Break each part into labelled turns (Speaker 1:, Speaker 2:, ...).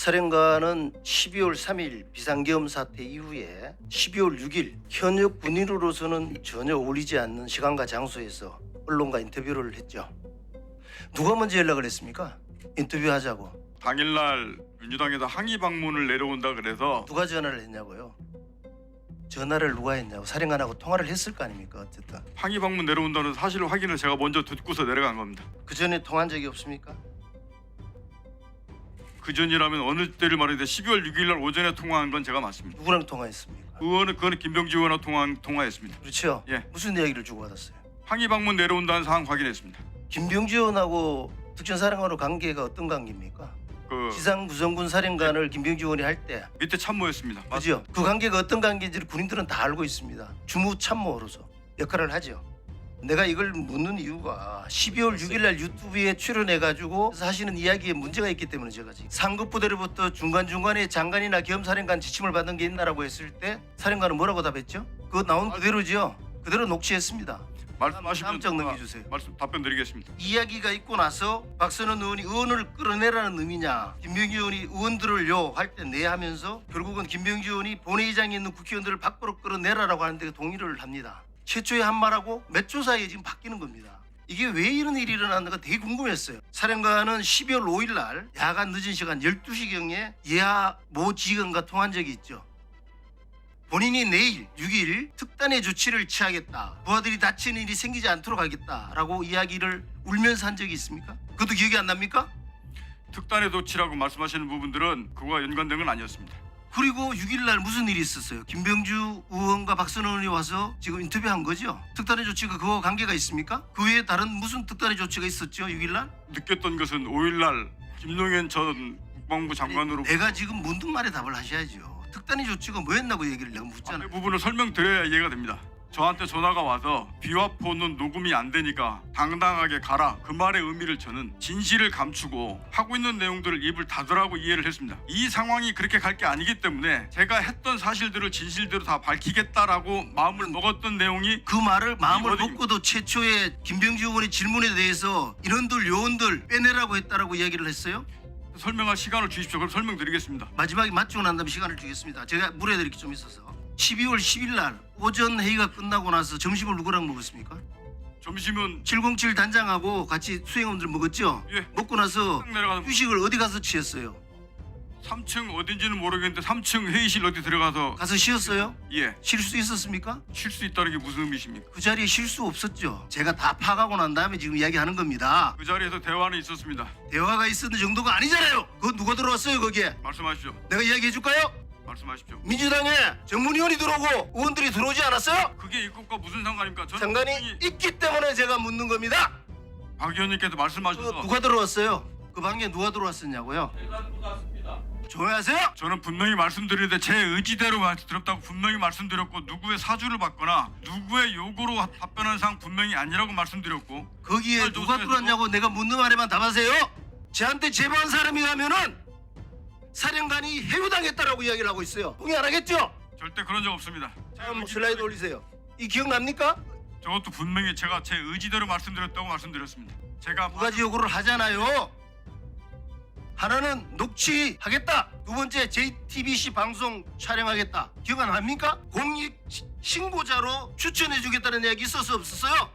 Speaker 1: 사령관은 12월 3일 비상계엄 사태 이후에 12월 6일 현역 군인으로서는 전혀 어울리지 않는 시간과 장소에서 언론과 인터뷰를 했죠. 누가 먼저 연락을 했습니까? 인터뷰하자고.
Speaker 2: 당일날 민주당에서 항의 방문을 내려온다 그래서
Speaker 1: 누가 전화를 했냐고요? 전화를 누가 했냐고. 사령관하고 통화를 했을 거 아닙니까? 어쨌든
Speaker 2: 항의 방문 내려온다는 사실 확인을 제가 먼저 듣고서 내려간 겁니다.
Speaker 1: 그 전에 통화한 적이 없습니까?
Speaker 2: 그 전이라면 어느 때를 말했는데 12월 6일날 오전에 통화한 건 제가 맞습니다.
Speaker 1: 누구랑 통화했습니까?
Speaker 2: 그거는 김병지 의원과 통화했습니다.
Speaker 1: 그렇죠?
Speaker 2: 예.
Speaker 1: 무슨 이야기를 주고받았어요?
Speaker 2: 항의 방문 내려온다는 사항 확인했습니다.
Speaker 1: 김병지 의원하고 특전사령관으로 관계가 어떤 관계입니까?
Speaker 2: 그
Speaker 1: 지상구성군 사령관을 김병지 의원이 할 때
Speaker 2: 밑에 참모였습니다.
Speaker 1: 그죠? 그 관계가 어떤 관계인지를 군인들은 다 알고 있습니다. 주무 참모로서 역할을 하죠. 내가 이걸 묻는 이유가 12월 6일 날 유튜브에 출연해가지고 하시는 이야기에 문제가 있기 때문에 제가 지금 상급 부대로부터 중간중간에 장관이나 겸사령관 지침을 받은 게 있나라고 했을 때 사령관은 뭐라고 답했죠? 그거 나온 그대로죠. 그대로 녹취했습니다.
Speaker 2: 말씀하시면
Speaker 1: 다음 장 넘겨주세요.
Speaker 2: 답변 드리겠습니다.
Speaker 1: 이야기가 있고 나서 박선원 의원이 의원을 끌어내라는 의미냐, 김병지 의원이 의원들을요 할 때 내 하면서 결국은 김병지 의원이 본회의장에 있는 국회의원들을 밖으로 끌어내라라고 하는데 동의를 합니다. 최초에 한 말하고 몇 초 사이에 지금 바뀌는 겁니다. 이게 왜 이런 일이 일어났는가 되게 궁금했어요. 사령관은 12월 5일 날 야간 늦은 시간 12시경에 예하 모 지휘관과 통한 적이 있죠. 본인이 내일 6일 특단의 조치를 취하겠다. 부하들이 다치는 일이 생기지 않도록 하겠다라고 이야기를 울면서 한 적이 있습니까? 그것도 기억이 안 납니까?
Speaker 2: 특단의 조치라고 말씀하시는 부분들은 그거와 연관된 건 아니었습니다.
Speaker 1: 그리고 6일 날 무슨 일이 있었어요? 김병주 의원과 박선원 의원이 와서 지금 인터뷰한 거죠? 특단의 조치가 그거와 관계가 있습니까? 그 외에 다른 무슨 특단의 조치가 있었죠? 6일 날?
Speaker 2: 느꼈던 것은 5일 날 김용현 전 국방부 장관으로
Speaker 1: 내가 지금 묻는 말에 답을 하셔야죠. 특단의 조치가 뭐였나고 얘기를 내가
Speaker 2: 앞의
Speaker 1: 묻잖아요.
Speaker 2: 부분을 설명드려야 이해가 됩니다. 저한테 전화가 와서 비화포는 녹음이 안 되니까 당당하게 가라. 그 말의 의미를 저는 진실을 감추고 하고 있는 내용들을 입을 닫으라고 이해를 했습니다. 이 상황이 그렇게 갈 게 아니기 때문에 제가 했던 사실들을 진실대로 다 밝히겠다라고 마음을 먹었던 내용이
Speaker 1: 그 말을 마음을
Speaker 2: 어디-
Speaker 1: 먹고도 최초에 김병주 의원의 질문에 대해서 인원들 요원들 빼내라고 했다라고 이야기를 했어요.
Speaker 2: 설명할 시간을 주십시오. 그럼 설명드리겠습니다.
Speaker 1: 마지막에 맞추고 난 다음에 시간을 주겠습니다. 제가 물어드릴 게 좀 있어서 12월 10일 날 오전 회의가 끝나고 나서 점심을 누구랑 먹었습니까?
Speaker 2: 점심은
Speaker 1: 707 단장하고 같이 수행원들 먹었죠?
Speaker 2: 예.
Speaker 1: 먹고 나서
Speaker 2: 딱 내려가서
Speaker 1: 휴식을 어디 가서 취했어요?
Speaker 2: 3층 어딘지는 모르겠는데 3층 회의실 어디 들어가서
Speaker 1: 가서 쉬었어요?
Speaker 2: 예,
Speaker 1: 쉴 수 있었습니까?
Speaker 2: 쉴 수 있다는 게 무슨 의미십니까?
Speaker 1: 그 자리에 쉴 수 없었죠. 제가 다 파가고 난 다음에 지금 이야기하는 겁니다.
Speaker 2: 그 자리에서 대화는 있었습니다.
Speaker 1: 대화가 있었는 정도가 아니잖아요. 그거 누가 들어왔어요 거기에?
Speaker 2: 말씀하십시오.
Speaker 1: 내가 이야기해 줄까요?
Speaker 2: 말씀하십시오.
Speaker 1: 민주당에 전문위원이 들어오고 의원들이 들어오지 않았어요?
Speaker 2: 그게 입국과 무슨 상관입니까? 저는
Speaker 1: 상관이
Speaker 2: 분명히
Speaker 1: 있기 때문에 제가 묻는 겁니다.
Speaker 2: 박 의원님께서 말씀하셔서
Speaker 1: 누가 들어왔어요? 그 방에 누가 들어왔었냐고요? 조용하세요.
Speaker 2: 저는 분명히 말씀드리는데 제 의지대로 들었다고 분명히 말씀드렸고 누구의 사주를 받거나 누구의 요구로 답변한 사항 분명히 아니라고 말씀드렸고
Speaker 1: 거기에 누가 들어왔냐고 내가 묻는 말에만 답하세요. 저한테 제보한 사람이 가면은 사령관이 해유당했다라고 이야기를 하고 있어요. 동의 안 하겠죠?
Speaker 2: 절대 그런 적 없습니다.
Speaker 1: 다음 슬라이드 올리세요. 이 기억납니까?
Speaker 2: 저것도 분명히 제가 제 의지대로 말씀드렸다고 말씀드렸습니다. 제가
Speaker 1: 두 가지 요구를 하잖아요. 하나는 녹취하겠다. 두 번째 JTBC 방송 촬영하겠다. 기억 안 납니까? 공익 신고자로 추천해주겠다는 이야기 있었어 없었어요?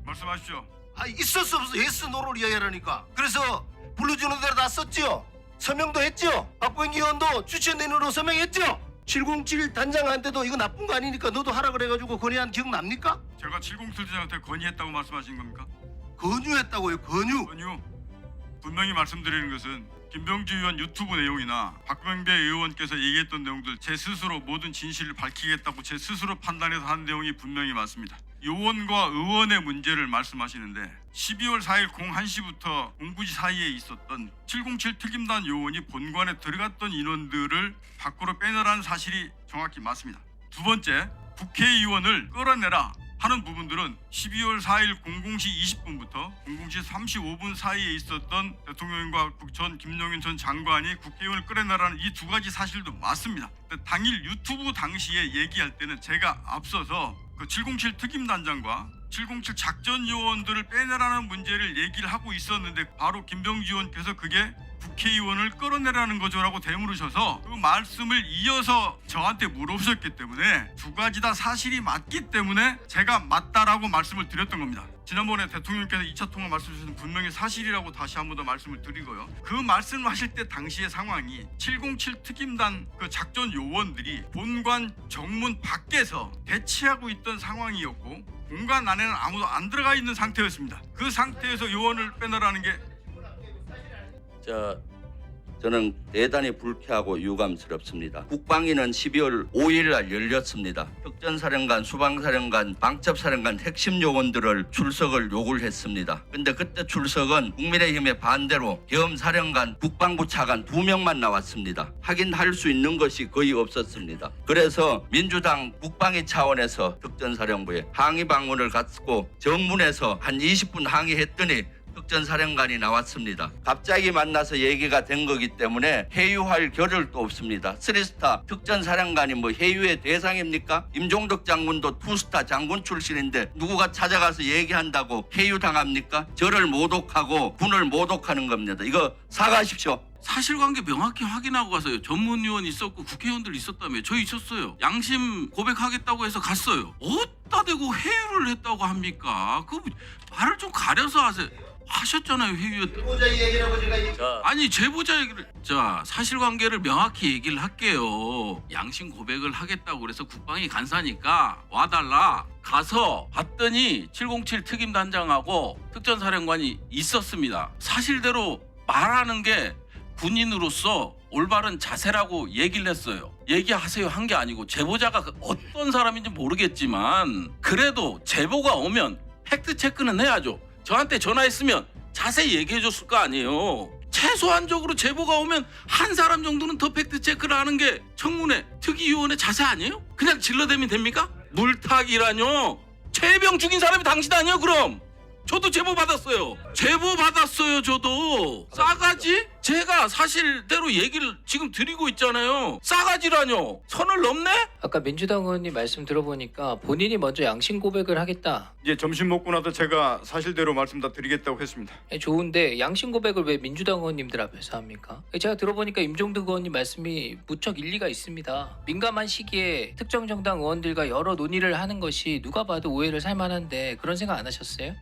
Speaker 2: 말씀하십시오.
Speaker 1: 아 있었어 없어? 예스 노를 이야기하라니까. 그래서 불러주는 대로 다 썼죠. 서명도 했죠. 박병기 의원도 추천인으로 서명했죠. 707 단장한테도 이거 나쁜 거 아니니까 너도 하라 그래가지고 건의한 기억 납니까?
Speaker 2: 제가 707대장한테 건의했다고 말씀하신 겁니까?
Speaker 1: 건의했다고요. 건의.
Speaker 2: 건의요. 분명히 말씀드리는 것은 김병주 의원 유튜브 내용이나 박병배 의원께서 얘기했던 내용들 제 스스로 모든 진실을 밝히겠다고 제 스스로 판단해서 한 내용이 분명히 맞습니다. 요원과 의원의 문제를 말씀하시는데 12월 4일 01시부터 공구지 사이에 있었던 707 특임단 요원이 본관에 들어갔던 인원들을 밖으로 빼내라는 사실이 정확히 맞습니다. 두 번째, 국회의원을 끌어내라 하는 부분들은 12월 4일 00시 20분부터 00시 35분 사이에 있었던 대통령과 전 김용현 전 장관이 국회의원을 끌어내라는 이 두 가지 사실도 맞습니다. 당일 유튜브 당시에 얘기할 때는 제가 앞서서 그 707 특임단장과 707 작전 요원들을 빼내라는 문제를 얘기를 하고 있었는데 바로 김병주 의원께서 그게 국회의원을 끌어내라는 거죠라고 되물으셔서 그 말씀을 이어서 저한테 물어보셨기 때문에 두 가지 다 사실이 맞기 때문에 제가 맞다라고 말씀을 드렸던 겁니다. 지난번에 대통령께서 2차 통화 말씀 주신 분명히 사실이라고 다시 한 번 더 말씀을 드리고요. 그 말씀하실 때 당시의 상황이 707 특임단 그 작전 요원들이 본관 정문 밖에서 대치하고 있던 상황이었고 공간 안에는 아무도 안 들어가 있는 상태였습니다. 그 상태에서 요원을 빼내라는 게
Speaker 3: 저는 대단히 불쾌하고 유감스럽습니다. 국방위는 12월 5일 날 열렸습니다. 특전사령관, 수방사령관, 방첩사령관 핵심 요원들을 출석을 요구를 했습니다. 근데 그때 출석은 국민의힘의 반대로 계엄사령관, 국방부 차관 2명만 나왔습니다. 확인할 수 있는 것이 거의 없었습니다. 그래서 민주당 국방위 차원에서 특전사령부에 항의 방문을 갔고 정문에서 한 20분 항의했더니 특전사령관이 나왔습니다. 갑자기 만나서 얘기가 된 거기 때문에 회유할 겨를도 없습니다. 3스타 특전사령관이 뭐 회유의 대상입니까? 임종덕 장군도 2스타 장군 출신인데 누구가 찾아가서 얘기한다고 회유당합니까? 저를 모독하고 군을 모독하는 겁니다. 이거 사과하십시오.
Speaker 4: 사실관계 명확히 확인하고 가서요. 전문위원 있었고 국회의원들 있었다며. 저 있었어요. 양심 고백하겠다고 해서 갔어요. 어디다 대고 회유를 했다고 합니까? 그 말을 좀 가려서 하세요. 하셨잖아요. 회유였다.
Speaker 1: 제보자 얘기라고 제가
Speaker 4: 아니 제보자 얘기를 사실관계를 명확히 얘기를 할게요. 양심 고백을 하겠다고 그래서 국방위 간사니까 와달라. 가서 봤더니 707 특임단장하고 특전사령관이 있었습니다. 사실대로 말하는 게 군인으로서 올바른 자세라고 얘기를 했어요. 얘기하세요 한 게 아니고 제보자가 어떤 사람인지 모르겠지만 그래도 제보가 오면 팩트 체크는 해야죠. 저한테 전화했으면 자세히 얘기해 줬을 거 아니에요. 최소한적으로 제보가 오면 한 사람 정도는 더 팩트 체크를 하는 게 청문회 특위위원회 자세 아니에요? 그냥 질러대면 됩니까? 물타기라뇨. 최혜병 죽인 사람이 당신 아니에요 그럼? 저도 제보 받았어요. 제보 받았어요 저도. 싸가지? 제가 사실대로 얘기를 지금 드리고 있잖아요. 싸가지라뇨. 선을 넘네?
Speaker 5: 아까 민주당 의원님 말씀 들어보니까 본인이 먼저 양심 고백을 하겠다.
Speaker 2: 이제 점심 먹고 나서 제가 사실대로 말씀 다 드리겠다고 했습니다.
Speaker 5: 좋은데 양심 고백을 왜 민주당 의원님들 앞에서 합니까? 제가 들어보니까 임종득 의원님 말씀이 무척 일리가 있습니다. 민감한 시기에 특정 정당 의원들과 여러 논의를 하는 것이 누가 봐도 오해를 살 만한데 그런 생각 안 하셨어요?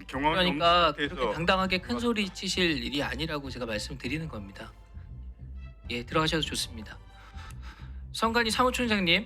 Speaker 5: 그러니까 그렇게 당당하게 큰 소리 치실 일이 아니라고 제가 말씀드리는 겁니다. 예, 들어가셔도 좋습니다. 성관이 사무총장님.